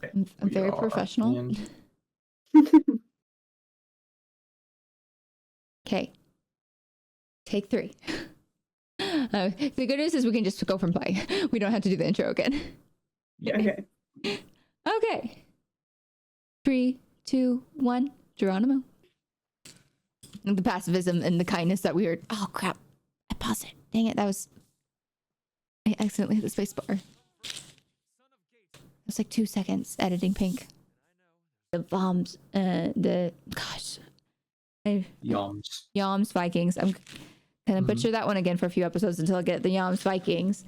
I'm very professional. Okay. Take 3. The good news is we can just go from play. We don't have to do the intro again. Okay. Okay. 3, 2, 1. Geronimo. The pacifism and the kindness that we heard. Oh crap! I paused it. Dang it! I accidentally hit the space bar. It was like 2 seconds editing pink. The bombs. Yams Vikings. I'm gonna butcher that one again for a few episodes until I get the Yams Vikings.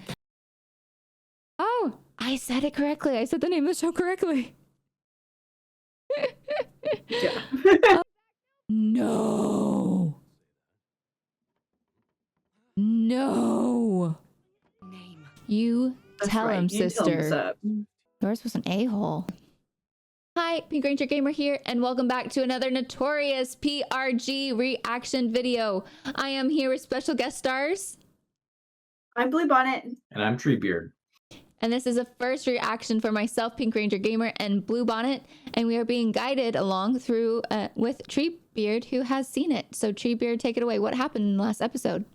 Oh, I said it correctly. I said the name of the show correctly. Yeah. No. You That's tell right. him, You tell him what's sister. up. Yours was an a-hole. Hi, Pink Ranger Gamer here, and welcome back to another Notorious PRG reaction video. I am here with special guest stars. I'm Bluebonnet. And I'm Treebeard. And this is a first reaction for myself, Pink Ranger Gamer, and Bluebonnet, and we are being guided along through with Treebeard, who has seen it. So Treebeard, take it away. What happened in the last episode?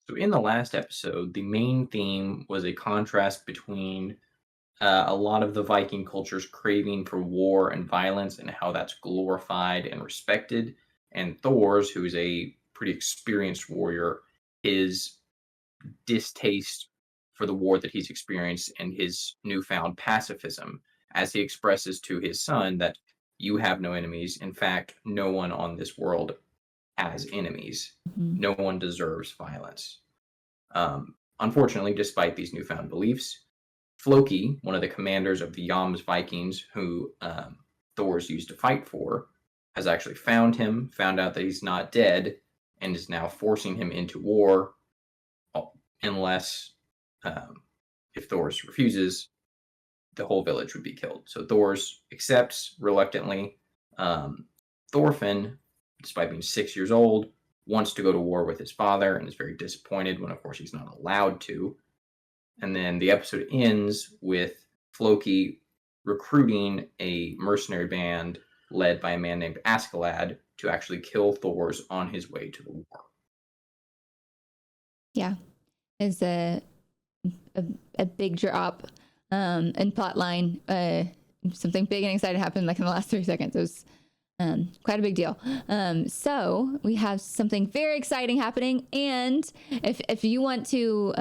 So in the last episode, the main theme was a contrast between a lot of the Viking culture's craving for war and violence and how that's glorified and respected, and Thor's, who is a pretty experienced warrior, his distaste for the war that he's experienced and his newfound pacifism as he expresses to his son that you have no enemies. In fact, no one on this world has enemies. Mm-hmm. No one deserves violence. Unfortunately, despite these newfound beliefs, Floki, one of the commanders of the Yams Vikings who Thor's used to fight for, has actually found him, found out that he's not dead, and is now forcing him into war unless, if Thor's refuses, the whole village would be killed. So Thor's accepts reluctantly. Thorfinn, despite being 6 years old, wants to go to war with his father and is very disappointed when, of course, he's not allowed to. And then the episode ends with Floki recruiting a mercenary band led by a man named Askeladd to actually kill Thor's on his way to the war. Yeah, it's a big drop in plotline. Something big and exciting happened like in the last 3 seconds. It was quite a big deal. So we have something very exciting happening, and if you want to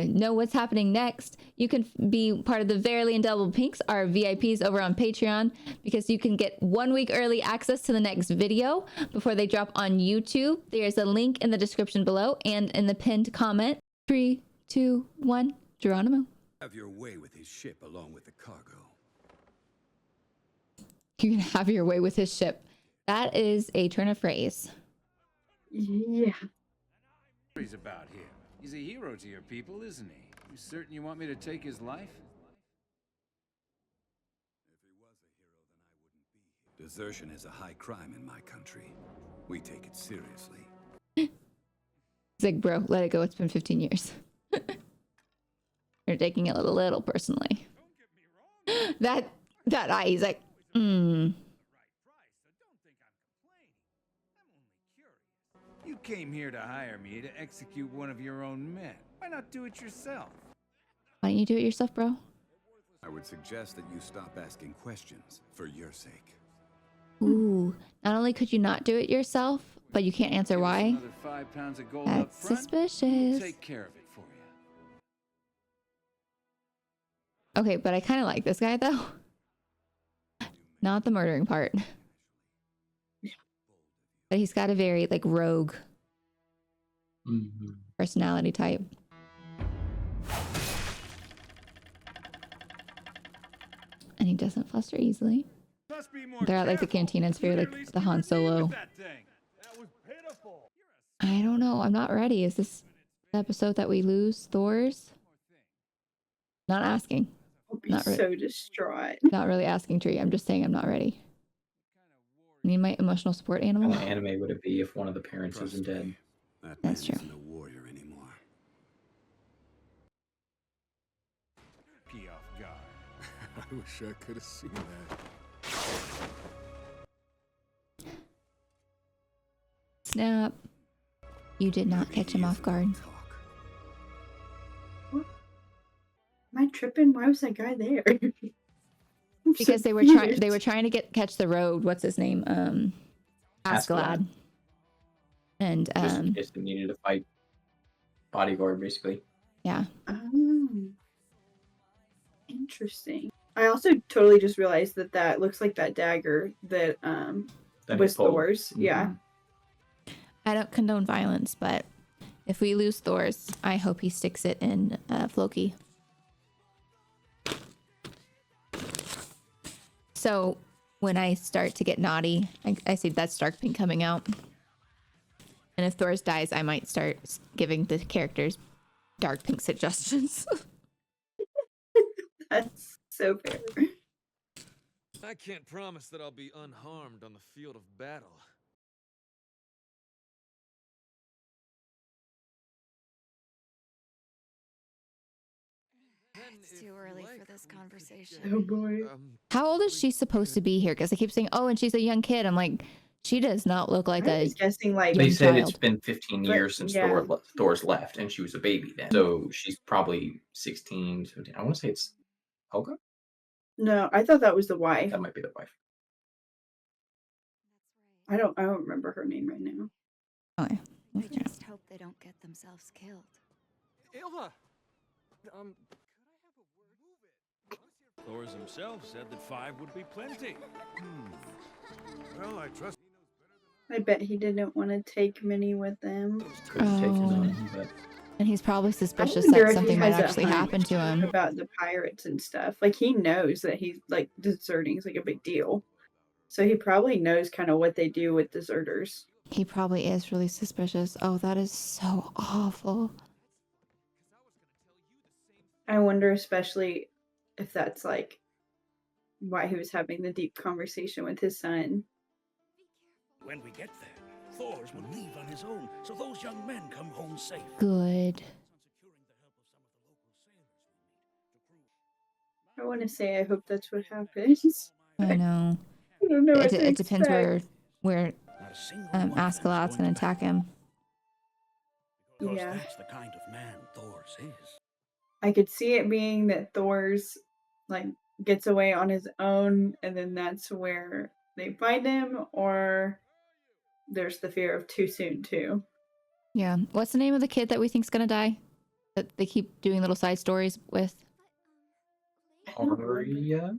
know what's happening next, you can be part of the Verily Indelible Pinks, our VIPs over on Patreon, because you can get 1 week early access to the next video before they drop on YouTube. There's a link in the description below and in the pinned comment. 3, 2, 1, Geronimo. Have your way with his ship along with the cargo. You can have your way with his ship. That is a turn of phrase. Yeah. He's about here. He's a hero to your people, isn't he? You certain you want me to take his life? If he was a hero, then I wouldn't be here. Desertion is a high crime in my country. We take it seriously. He's like, bro, let it go. It's been 15 years. You're taking it a little personally. That eye, he's like, You came here to hire me to execute one of your own men. Why not do it yourself? Why don't you do it yourself, bro? I would suggest that you stop asking questions for your sake. Ooh, not only could you not do it yourself, but you can't answer why. Another 5 pounds of gold up That's front. suspicious. Take care of it for you. Okay, but I kind of like this guy, though. Not the murdering part. But he's got a very, like, rogue personality type. And he doesn't fluster easily. They're at, like, the cantina. It's very, like, the Han Solo. I don't know. I'm not ready. Is this the episode that we lose Thor's? Not asking. I'll be so distraught. Not really asking, Tree. I'm just saying I'm not ready. I need my emotional support animal. How anime would it be if one of the parents isn't dead? That's true. Isn't a warrior anymore. Be off guard. wish I could have seen that. Snap. You did not catch him off guard. Am I tripping? Why was that guy there? I'm so Because they were trying confused. to catch the road. What's his name? Askeladd. And Just in case they needed to fight bodyguard, basically. yeah. Oh, interesting. I also totally just realized that looks like that dagger that That was he pulled. Thor's. Yeah. Mhm. I don't condone violence, but if we lose Thor's, I hope he sticks it in Floki. So when I start to get naughty, I see that Stark pink coming out. And if Thor's dies, I might start giving the characters dark pink suggestions. That's so fair. I can't promise that I'll be unharmed on the field of battle. It's too early for this conversation. Oh boy. How old is she supposed to be here? Because I keep saying, oh, and she's a young kid. I'm like, she does not look like I a... was guessing like They young said it's child. been 15 But, years since yeah. Thor's left, and she was a baby then. So she's probably 16, 17. I want to say it's Helga? no, I thought that was the wife. That might be the wife. I don't remember her name right now. Okay. I just hope they don't get themselves killed. Ylva! Could I have a word? Thors himself said that 5 would be plenty. Well, I trust. I bet he didn't want to take many with them. Could have taken Oh. them, but And he's probably suspicious wonder that if he something might has a actually hunch happen to him. about the pirates and stuff. Like he knows that he's like deserting is like a big deal. So he probably knows kind of what they do with deserters. He probably is really suspicious. Oh, that is so awful. I wonder especially if that's like why he was having the deep conversation with his son. When we get there, Thors will leave on his own, so those young men come home safe. Good. I want to say I hope that's what happens. I know. I don't know what to It depends expect. where Not a single one of them's Askeladd's going gonna to attack him. Because Yeah. that's the kind of man Thors is. I could see it being that Thor's like gets away on his own and then that's where they find him, or there's the fear of too soon too. Yeah. What's the name of the kid that we think's gonna die? That they keep doing little side stories with? Arya?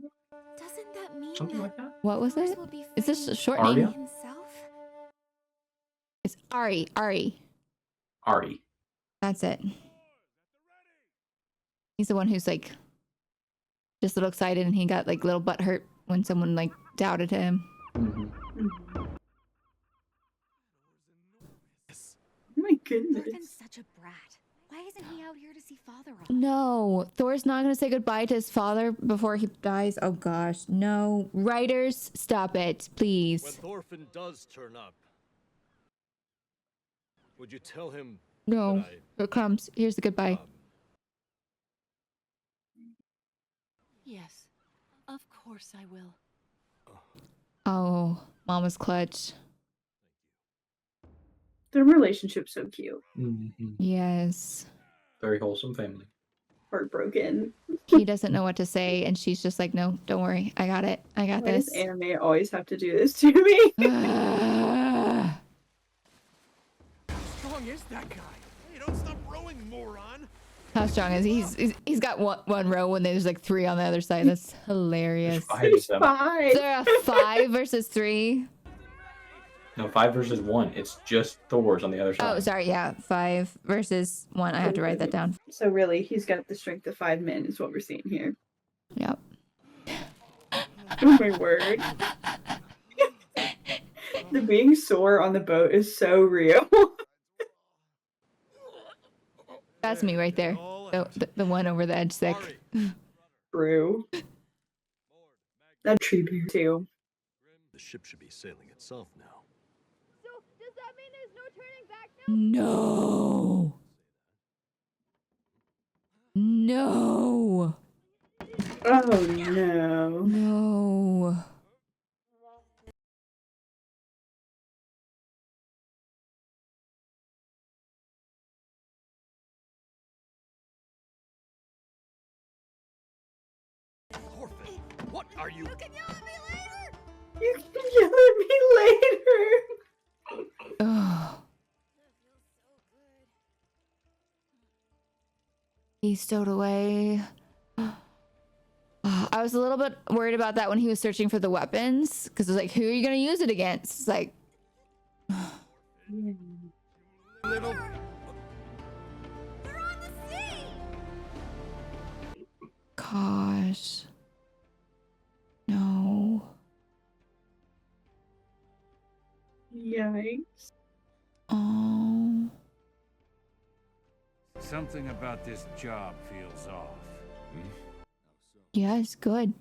Doesn't that mean Something that like that? What was Thors it? will be Is this a fighting short Arya? name? himself? It's Ari. Ari. Ari. That's it. He's the one who's like just a little excited and he got like little butt hurt when someone like doubted him. Mhm. Oh my goodness. Thorfinn's such a brat. Why isn't he out here to see father off? No, Thor's not gonna say goodbye to his father before he dies. Oh gosh, no. Writers, stop it, When please. Thorfinn does turn up, would you tell him No, that here it comes. Here's the goodbye. Yes, of course I will. Oh, Mama's clutch. Their relationship's so cute. Mhm. Yes. Very wholesome family. Heartbroken. He doesn't know what to say, and she's just like, no, don't worry. I got it. I got Why does this. anime always have to do this to me? Ah. How strong is that guy? Hey, don't stop rowing, moron! How strong is he? He's got one row and there's like 3 on the other side. That's hilarious. There's 5 of There's them. 5. Is there a 5 versus 3? No, 5 versus 1. It's just Thor's on the other side. Oh, sorry. Yeah, 5 versus 1. I have to write that down. So really, he's got the strength of 5 men is what we're seeing here. Yep. Oh my word. The being sore on the boat is so real. That's me right there. The one over the edge sick. True. That Treebeard too. The ship should be sailing itself now. So, does that mean there's no turning back now? No. No. It Oh no. No. Thorfinn, what are you? You can yell at me later. Oh. He stowed away. I was a little bit worried about that when he was searching for the weapons, because it was like, who are you gonna use it against? It's like, Little. They're on the sea! gosh, no. Yikes. Oh, Something about this job feels off. yes, good.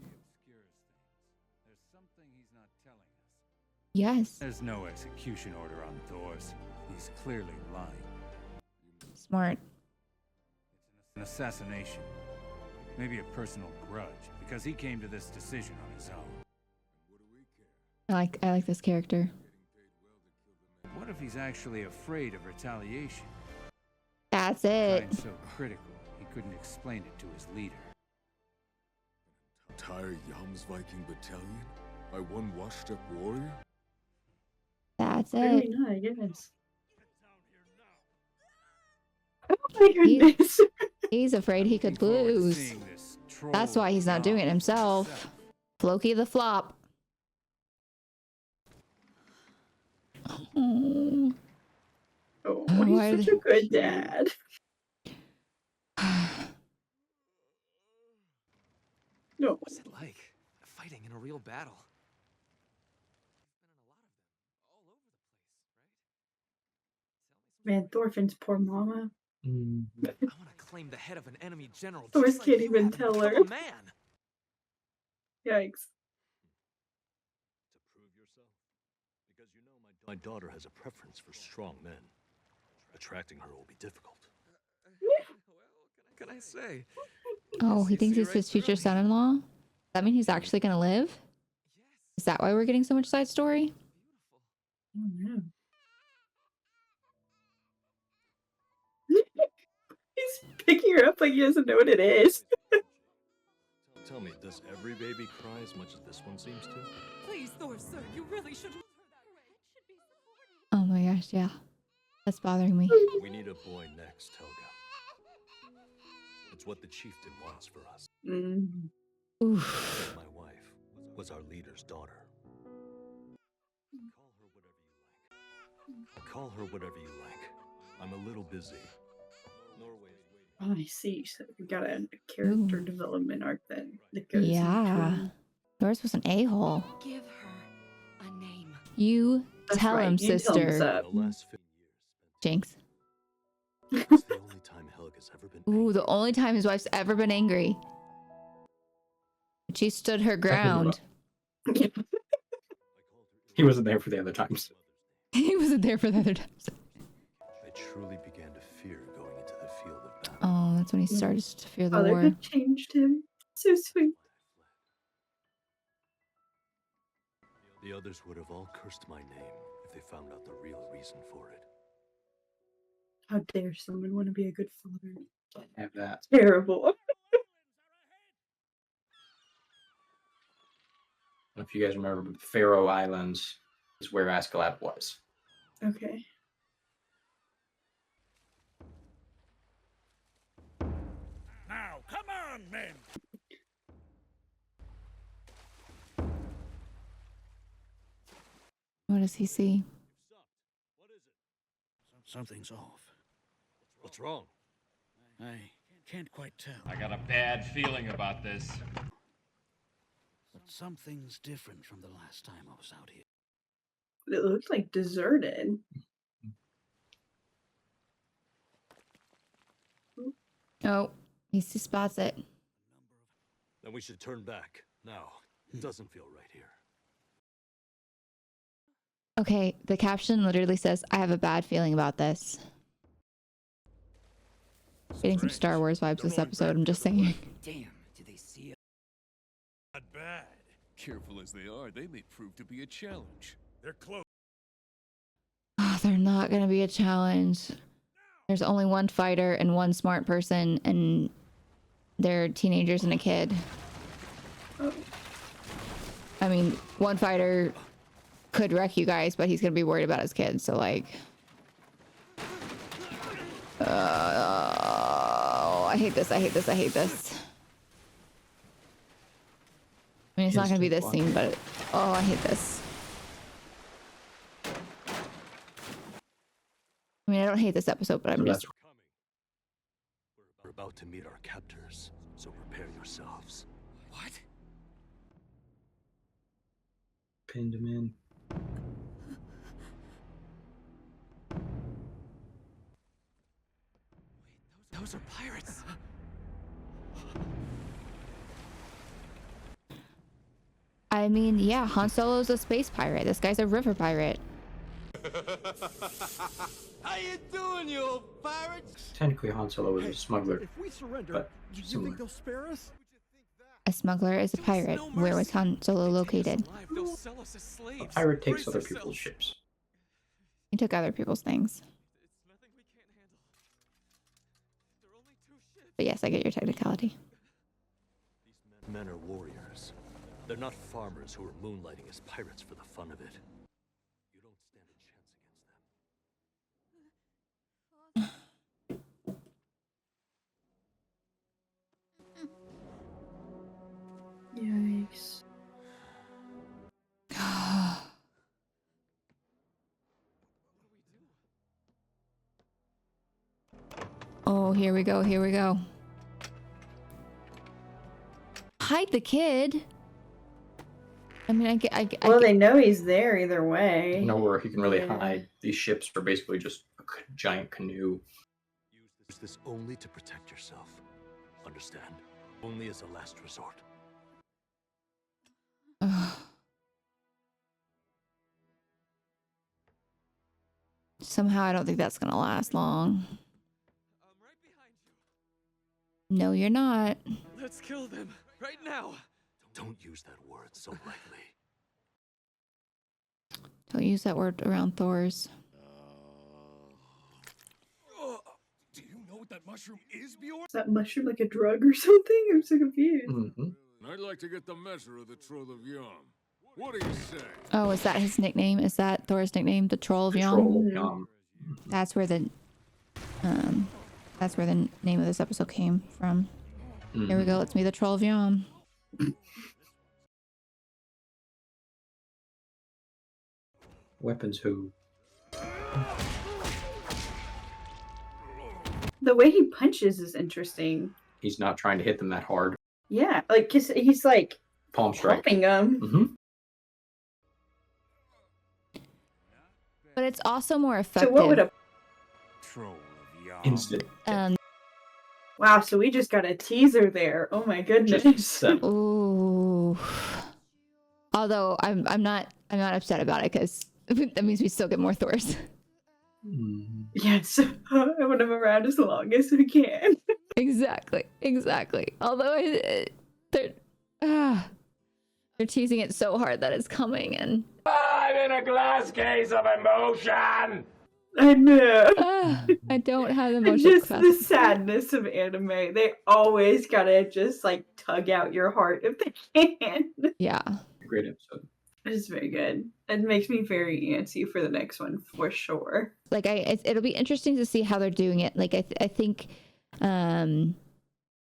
There's something he's not telling us. Yes, There's no execution order on Thors. He's clearly lying. smart. It's an assassination. Maybe a personal grudge, because he came to this decision on his own. I like this character. What if he's actually afraid of retaliation? That's it. Tried so critical, he couldn't explain it to his leader. Entire Viking battalion by one washed-up warrior? That's Maybe it. not, I guess. Oh my goodness. He's afraid he could Looking forward to lose. seeing this That's why he's not troll doing it job himself. Floki the flop. Oh. Oh, Why are he's such they- a good dad. No. What's it like? Fighting in a real battle. Man, Thorfinn's poor mama. I want to claim the head of an enemy general. Thor just like can't you even have and tell become her. a man. Yikes. To prove yourself? Because you know my daughter has a preference for strong men. Attracting her will be difficult. What can I say? Oh, he You thinks see he's right his future through me. son-in-law? Does that mean he's actually gonna live? Is that why we're getting so much side story? Oh no. He's picking her up like he doesn't know what it is. Tell me, does every baby cry as much as this one seems to? Please, Thor, sir, you really shouldn't. Oh my gosh, yeah. That's bothering me. We need a boy next, Helga. It's what the chieftain wants for us. Oof. My wife was our leader's daughter. Call her whatever you like. I'm a little busy. Norway's waiting. Oh, I see. So we got a character Ooh. development arc that goes Yeah. into. Yours was an a-hole. Give her a name. You That's tell right, him, you tell him, sister. sir. The last 50 years Jinx. it's the only time Helga's ever been Ooh, the only time his wife's ever been angry. She stood her ground. He wasn't there for the other times. He wasn't there for the other times. I truly began to fear going into the field of battle. Oh, that's when he started to fear the Father war. had changed him. So sweet. The others would have all cursed my name if they found out the real reason for it. How dare someone want to be a good father? Have that. Terrible. If you guys remember, the Faroe Islands is where Askeladd was. Okay. Now, come on, men. What does he see? Something's off. What's wrong? I can't quite tell. I got a bad feeling about this. But something's different from the last time I was out here. It looks like deserted. Oh, he spots it. Then we should turn back. Now. It doesn't feel right here. Okay, the caption literally says, I have a bad feeling about this. Getting some Star Wars vibes this episode, I'm just saying. Damn. Not bad. Careful as they are, they may prove to be a challenge. They're close. Oh, they're not going to be a challenge. There's only one fighter and one smart person, and they're teenagers and a kid. I mean, one fighter could wreck you guys, but he's going to be worried about his kids, so like... I hate this, I hate this, I hate this. I mean, it's not going to be this scene, but... Oh, I hate this. I mean, I don't hate this episode, but I'm just... We're about to meet our captors, so prepare yourselves. What? Pinned him in. Those are pirates. I mean, yeah, Han Solo's a space pirate. This guy's a river pirate. How you doing, you old pirates? Technically, Han Solo was a smuggler. If we surrender, but do you similar. think they'll spare us? A smuggler is a pirate. Where was Han Solo located? They'll sell us as slaves. A pirate takes other people's ships. He took other people's things. But yes, I get your technicality. These men are warriors. They're not farmers who are moonlighting as pirates for the fun of it. You don't stand a chance Yikes. Oh, here we go, here we go. Hide the kid. I mean, Well, they know he's there either way. Nowhere he can really Yeah. hide. These ships are basically just a giant canoe. Use this only to protect yourself. Understand? Only as a last resort. Somehow I don't think that's gonna last long. I'm right behind you. No, you're not. Let's kill them right now. Don't use that word so lightly. Don't use that word around Thors. Do you know what that mushroom is, Bjorn? Is that mushroom like a drug or something? I'm so confused. Mm-hmm. I'd like to get the measure of the Troll of Yom. What do you say? Oh, is that his nickname? Is that Thor's nickname? The Troll of Yom? Troll of Yom. That's where the name of this episode came from. Here we go. Let's meet the Troll of Yom. Weapons who? The way he punches is interesting. He's not trying to hit them that hard. Yeah, like 'cause he's like Palm strike. popping them. Mm-hmm. But it's also more effective. So what would a Troll of Yom. Instant. Wow, so we just got a teaser there. Oh my goodness. Just Ooh. Although I'm not upset about it because that means we still get more Thors. Yes, I want him around as long as we can. Exactly. Although they're teasing it so hard that it's coming, and I'm in a glass case of emotion. I know. I don't have the And emotional just the capacity. sadness of anime. They always gotta just like tug out your heart if they can. Yeah. Great episode. It's very good. It makes me very antsy for the next one for sure. Like it'll be interesting to see how they're doing it. Like I think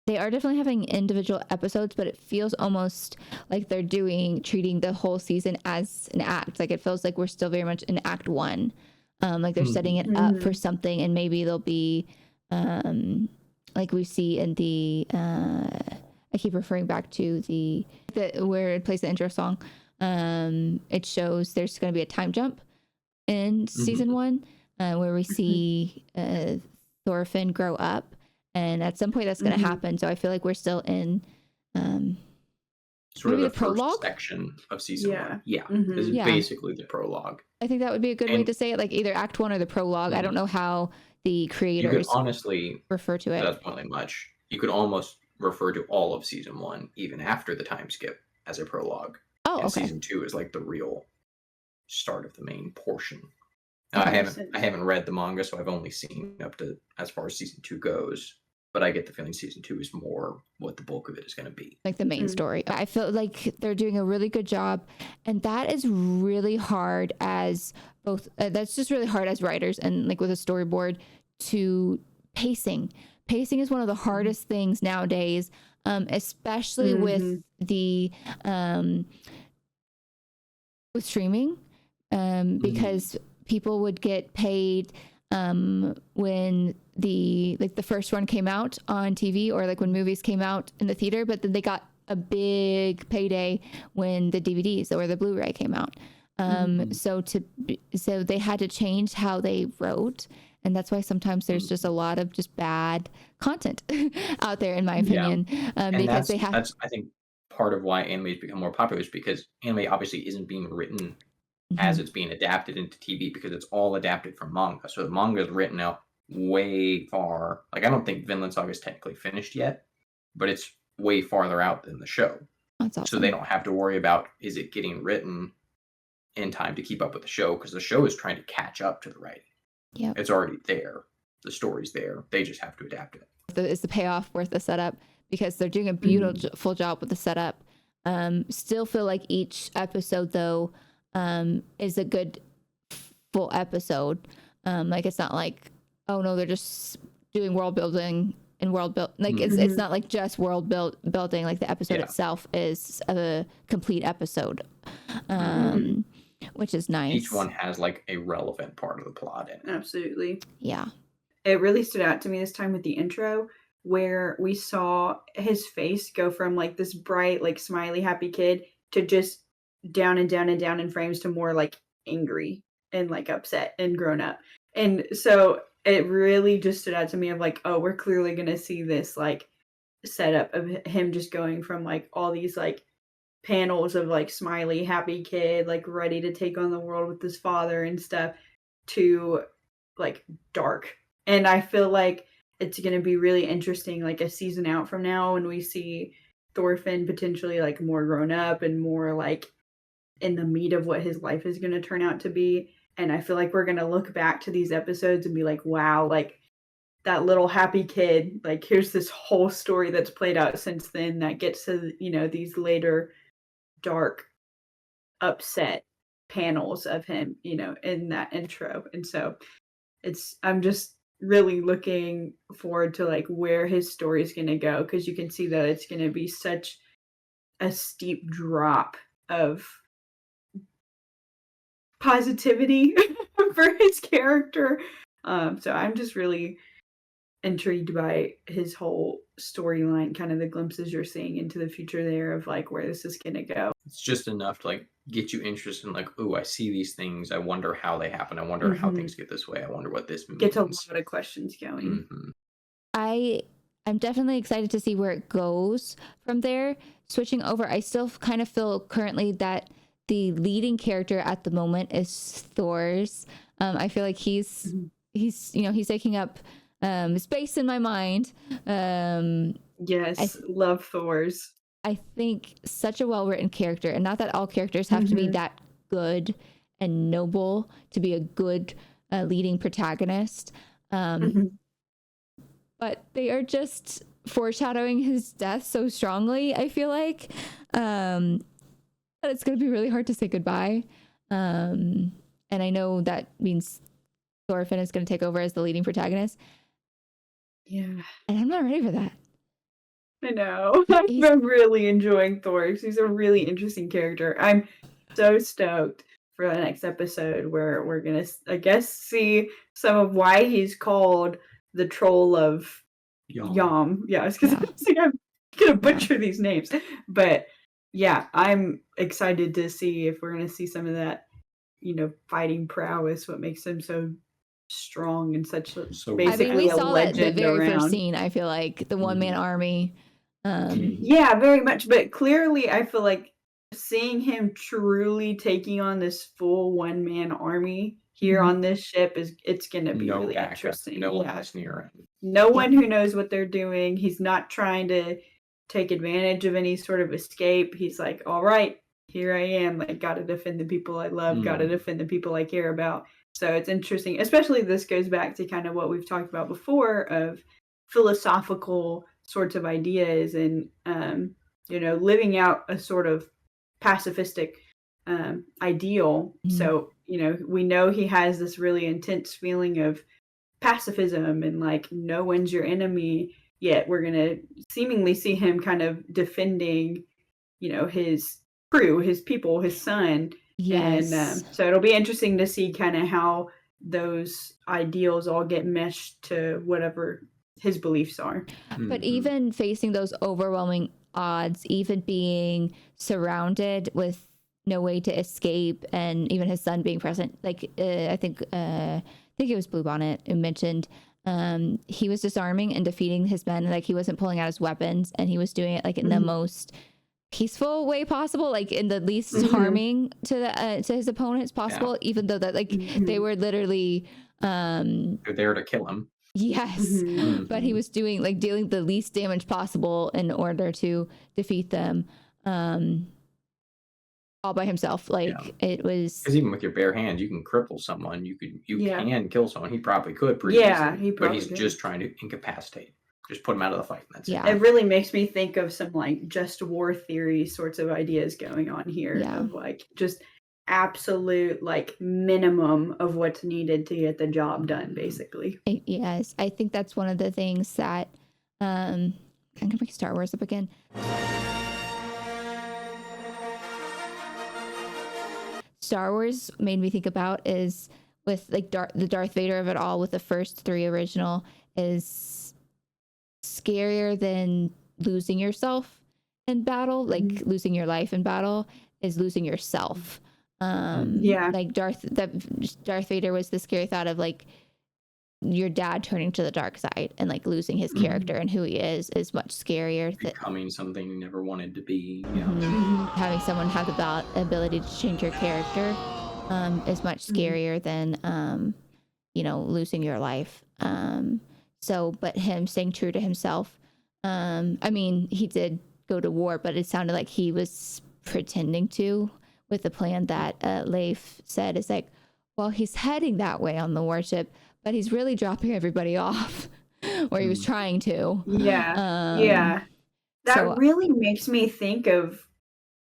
they are definitely having individual episodes, but it feels almost like they're treating the whole season as an act. Like it feels like we're still very much in act one. Like they're setting it up for something, and maybe there'll be like we see in the I keep referring back to the where it plays the intro song. It shows there's going to be a time jump in season one where we see Thorfinn grow up, and at some point that's going to happen. So I feel like we're still in Sort maybe of the prologue section of season one. Yeah. Mhm. This is Yeah. basically the prologue. I think that would be a good way And- to say it, like either act one or the prologue. I don't know how the You could creators honestly, refer to it. that's probably much. You could almost refer to all of season one, even after the time skip. as a prologue. Oh, And okay. season 2 is like the real start of the main portion. Okay. I haven't read the manga, so I've only seen up to as far as season 2 goes. But I get the feeling season 2 is more what the bulk of it is going to be. Like the main story. I feel like they're doing a really good job, and that is really hard as both. That's just really hard as writers and like with a storyboard to pacing. Pacing is one of the hardest things nowadays, especially with the with streaming, because people would get paid when the first one came out on TV, or like when movies came out in the theater, but then they got a big payday when the DVDs or the Blu-ray came out. So they had to change how they wrote, and that's why sometimes there's just a lot of just bad content out there, in my opinion. Because that's I think part of why anime has become more popular is because anime obviously isn't being written as it's being adapted into TV, because it's all adapted from manga. So the manga is written out way far. Like, I don't think Vinland Saga is technically finished yet, but it's way farther out than the show. That's awesome. So they don't have to worry about, is it getting written in time to keep up with the show, because the show is trying to catch up to the writing. Yeah, it's already there. The story's there. They just have to adapt it. Is the payoff worth the setup? Because they're doing a beautiful job with the setup. Still feel like each episode though is a good full episode. Like, it's not like, oh no, they're just doing world building and it's not like just world building. Like, the episode itself is a complete episode, which is nice. Each one has like a relevant part of the plot in it. Absolutely. Yeah. It really stood out to me this time with the intro, where we saw his face go from like this bright, like smiley, happy kid to just down and down and down in frames to more like angry and like upset and grown up. And so it really just stood out to me of like, oh, we're clearly going to see this like setup of him just going from like all these like panels of like smiley, happy kid, like ready to take on the world with his father and stuff, to like dark. And I feel like it's going to be really interesting, like a season out from now, when we see Thorfinn potentially like more grown up and more like in the meat of what his life is going to turn out to be. And I feel like we're going to look back to these episodes and be like, wow, like that little happy kid, like here's this whole story that's played out since then that gets to, you know, these later dark, upset panels of him, you know, in that intro. And so I'm just really looking forward to like where his story is going to go, because you can see that it's going to be such a steep drop of positivity for his character. So I'm just really intrigued by his whole storyline, kind of the glimpses you're seeing into the future there of like where this is going to go. It's just enough to like get you interested in like, oh, I see these things. I wonder how they happen. I wonder how things get this way. I wonder what this means. Gets a lot of questions going. I'm definitely excited to see where it goes from there. Switching over, I still kind of feel currently that the leading character at the moment is Thors. I feel like he's taking up space in my mind. Yes, Love Thors. I think such a well-written character, and not that all characters have to be that good and noble to be a good leading protagonist. But they are just foreshadowing his death so strongly, I feel like, that it's going to be really hard to say goodbye. And I know that means Thorfinn is going to take over as the leading protagonist. Yeah. And I'm not ready for that. I know. I'm really enjoying Thors. He's a really interesting character. I'm so stoked for the next episode, where we're going to, I guess, see some of why he's called the Troll of Yom. Yeah, I was going to say, I'm going to butcher these names. But yeah, I'm excited to see if we're going to see some of that, you know, fighting prowess, what makes him so strong and such basically we a saw that legend the very around. first scene. I feel like the one-man army. Yeah, very much. But clearly, I feel like seeing him truly taking on this full one-man army here on this ship it's going to be really interesting. No one else near him. No one who knows what they're doing. He's not trying to take advantage of any sort of escape. He's like, all right, here I am. Like, gotta defend the people I love, gotta defend the people I care about. So it's interesting, especially this goes back to kind of what we've talked about before of philosophical sorts of ideas and, living out a sort of pacifistic ideal. So, we know he has this really intense feeling of pacifism and like no one's your enemy, yet we're going to seemingly see him kind of defending, his crew, his people, his son. Yes. And so it'll be interesting to see kind of how those ideals all get meshed to whatever his beliefs are. But even facing those overwhelming odds, even being surrounded with no way to escape, and even his son being present, like I think it was Bluebonnet who mentioned he was disarming and defeating his men, like he wasn't pulling out his weapons, and he was doing it like in the most peaceful way possible, like in the least harming to his opponents possible, even though that like they were literally they're there to kill him. Yes. But he was dealing the least damage possible in order to defeat them all by himself. It was, because even with your bare hands you can cripple someone, you can kill someone. He probably could pretty easily, but he's just trying to incapacitate, just put him out of the fight, and that's it. It really makes me think of some like just war theory sorts of ideas going on here of like just absolute like minimum of what's needed to get the job done, basically. Yes, I think that's one of the things that I'm gonna bring Star Wars up again. Star Wars made me think about is with like the Darth Vader of it all, with the first three original, is scarier than losing yourself in battle, like losing your life in battle is losing yourself. Like Darth Vader was the scary thought of like your dad turning to the dark side and like losing his character and who he is much scarier. Becoming something you never wanted to be. Having someone have the ability to change your character is much scarier than losing your life. But him staying true to himself. I mean, he did go to war, but it sounded like he was pretending to, with the plan that Leif said is like, well, he's heading that way on the warship, but he's really dropping everybody off, or he was trying to. That really makes me think of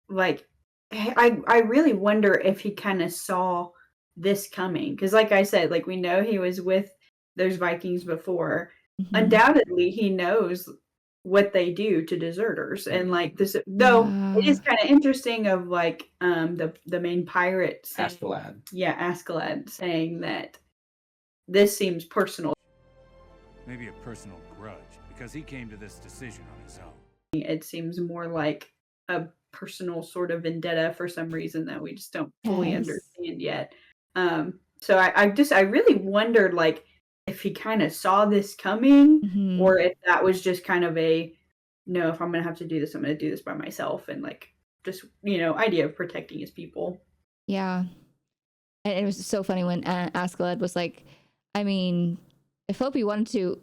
like, I really wonder if he kind of saw this coming, because like I said, like we know he was with those Vikings before. Undoubtedly he knows what they do to deserters, and like this, though it is kind of interesting of like the main pirate saying, Askeladd saying that this seems personal. Maybe a personal grudge, because he came to this decision on his own. It seems more like a personal sort of vendetta for some reason that we just don't fully understand yet. So I really wondered like if he kind of saw this coming, or if that was just kind of if I'm gonna have to do this, I'm gonna do this by myself, and like just idea of protecting his people. Yeah, and it was so funny when Askeladd was like, I mean, if Floki wanted to,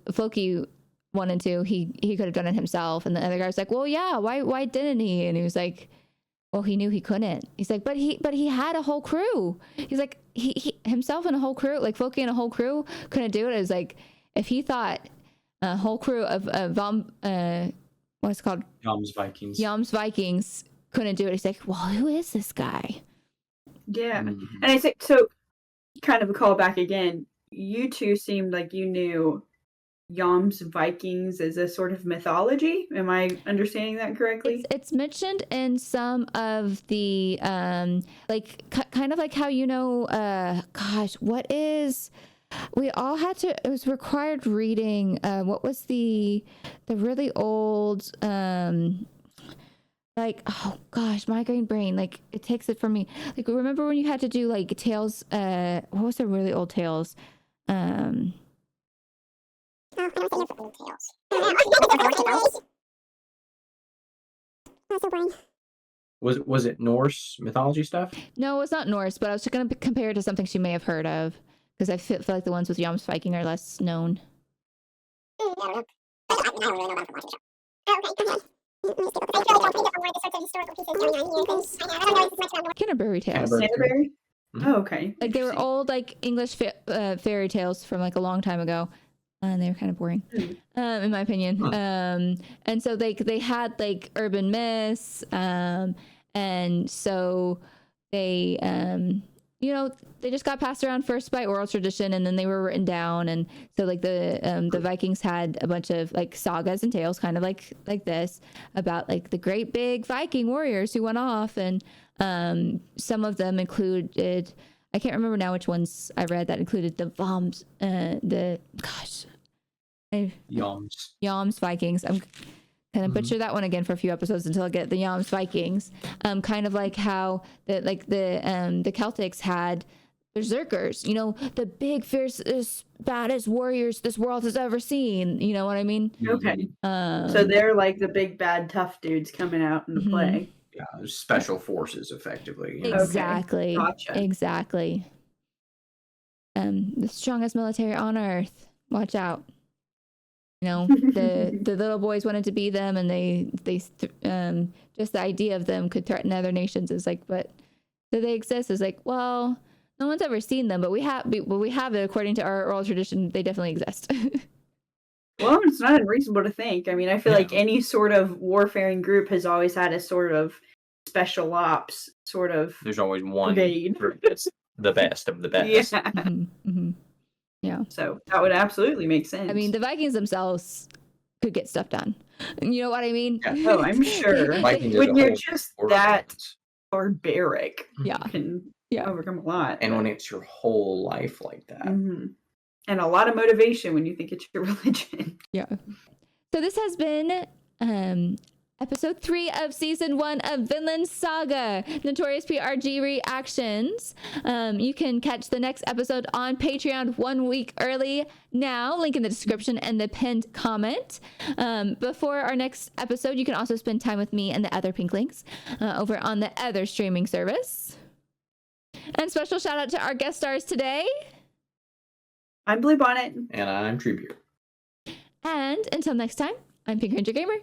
he could have done it himself, and the other guy was like, well, yeah, why didn't he? And he was like, well, he knew he couldn't. He's like, but he had a whole crew. He's like, he himself and a whole crew, like Floki and a whole crew couldn't do it. It was like, if he thought a whole crew of what's it called? Yom's Vikings couldn't do it. He's like, well, who is this guy? Yeah. And I say, so kind of a call back again, you two seemed like you knew Yom's Vikings as a sort of mythology. Am I understanding that correctly? It's mentioned in some of the like kind of like how we all had to, it was required reading what was the really old like, oh gosh, migraine brain, like it takes it from me. Like, remember when you had to do like tales, what was the really old tales? Was it Norse mythology stuff? No, it's not Norse, but I was going to compare it to something she may have heard of, because I feel like the ones with Yom's Viking are less known. Canterbury Tales. Canterbury? Oh, okay. Like they were old, like English fairy tales from like a long time ago, and they were kind of boring, in my opinion. And so they had like urban myths, and so they they just got passed around first by oral tradition, and then they were written down. And so like the Vikings had a bunch of like sagas and tales, kind of like this, about like the great big Viking warriors who went off, and some of them included, I can't remember now which ones I read that included the Voms, Yams Vikings. I'm gonna butcher that one again for a few episodes until I get the Yams Vikings. Kind of like how the Celtics had berserkers, the big, fiercest, baddest warriors this world has ever seen. You know what I mean? Okay. So they're like the big, bad, tough dudes coming out into play. Yeah, special forces, effectively. Exactly. Okay. Gotcha. Exactly. The strongest military on Earth. Watch out. The little boys wanted to be them, and they just the idea of them could threaten other nations. Is like, but do they exist? Is like, well, no one's ever seen them, but we have it according to our oral tradition. They definitely exist. Well, it's not unreasonable to think. I mean, I feel like any sort of warfaring group has always had a sort of special ops sort of. There's always one brigade group that's the best of the best. Yeah. Yeah. So that would absolutely make sense. I mean, the Vikings themselves could get stuff done. You know what I mean? Yeah. Oh, I'm sure. When you're just that barbaric, you can overcome a lot. And when it's your whole life like that. Mm-hmm. And a lot of motivation when you think it's your religion. Yeah. So this has been episode 3 of season 1 of Vinland Saga, Notorious PRG reactions. You can catch the next episode on Patreon 1 week early now. Link in the description and the pinned comment. Before our next episode, you can also spend time with me and the other Pinklings over on the other streaming service. And special shout out to our guest stars today. I'm Bluebonnet. And I'm Treebeard. And until next time, I'm Pink Ranger Gamer.